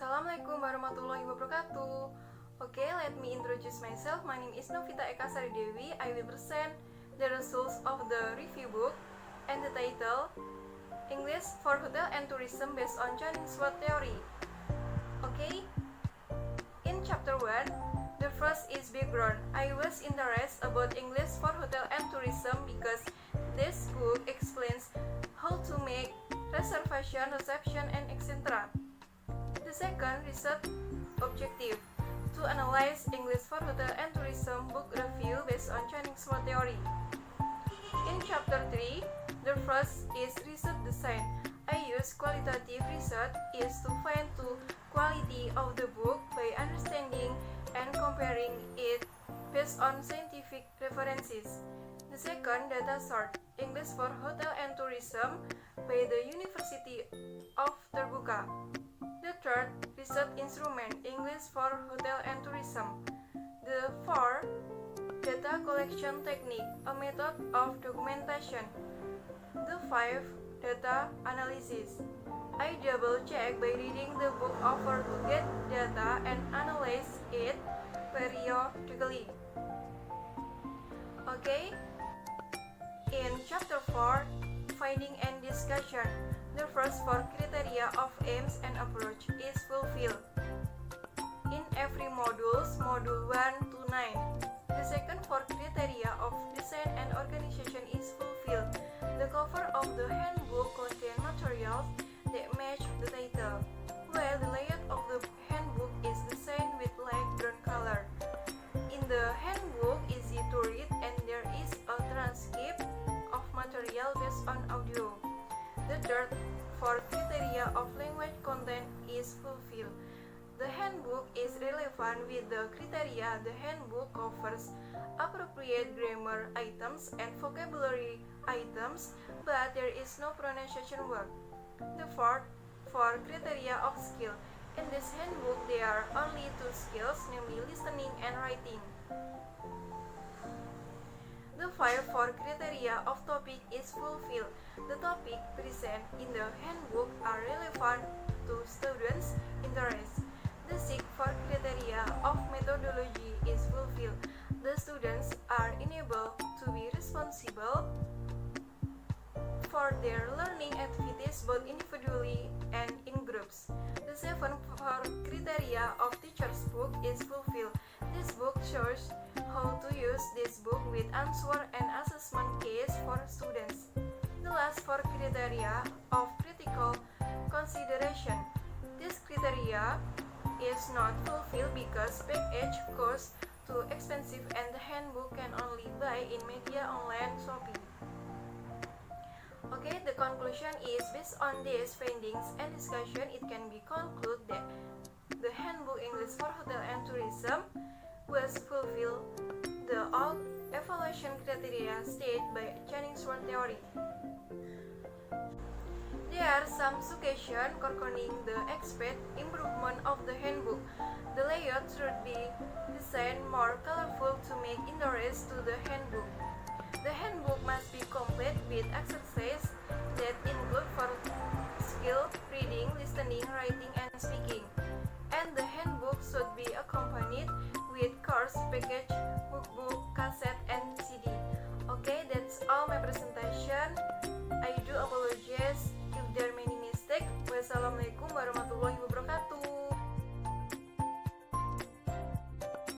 Assalamualaikum warahmatullahi wabarakatuh. Okay, let me introduce myself. My name is Novita Eka Sari Dewi. I will present the results of the review book and the title English for Hotel and Tourism based on Cunningsworth Theory. Okay, in chapter 1, the first is background. I was interested about English for Hotel and Tourism because this book explains how to make reservation, reception, and etc. The second research objective, to analyze English for Hotel and Tourism book review based on Cunningsworth Theory. In chapter 3, the first is research design. I use qualitative research is to find the quality of the book by understanding and comparing it based on scientific references. The second, data sort, English for Hotel and Tourism by the University of Terbuka. The third, research instrument, English for Hotel and Tourism. The fourth, data collection technique, a method of documentation. The fifth, data analysis. I double check by reading the book over to get data and analyze it periodically. Okay? In chapter 4, finding and discussion. The first four criteria of aims and approach is fulfilled in every modules, module 1 to 9. The second four criteria of design and organization is fulfilled. The cover of the handbook contains materials that match the title, while the layout of the handbook is designed with light brown color. In the handbook, easy to read, and there is a transcript of material based on audio. The third four criteria of language content is fulfilled. The handbook is relevant with the criteria. The handbook covers appropriate grammar items and vocabulary items, but there is no pronunciation work. The fourth four criteria of skill. In this handbook, there are only two skills, namely listening and writing. The four criteria of topic is fulfilled. The topic present in the handbook are relevant to students' interests. The four criteria of methodology is fulfilled. The students are enabled to be responsible for their learning activities both individually and in groups. The four criteria of teacher's book is fulfilled. This book shows how to use this book with answer and assessment case for students. The last four criteria of critical consideration. This criteria is not fulfilled because package costs too expensive and the handbook can only buy in media online shopping. Okay, the conclusion is based on these findings and discussion, it can be concluded that the handbook English for Hotel and Tourism was fulfill the all evaluation criteria stated by Cunningsworth Theory. There are some suggestions concerning the expected improvement of the handbook. The layout should be designed more colorful to make interest to the handbook. The handbook must be complete with exercise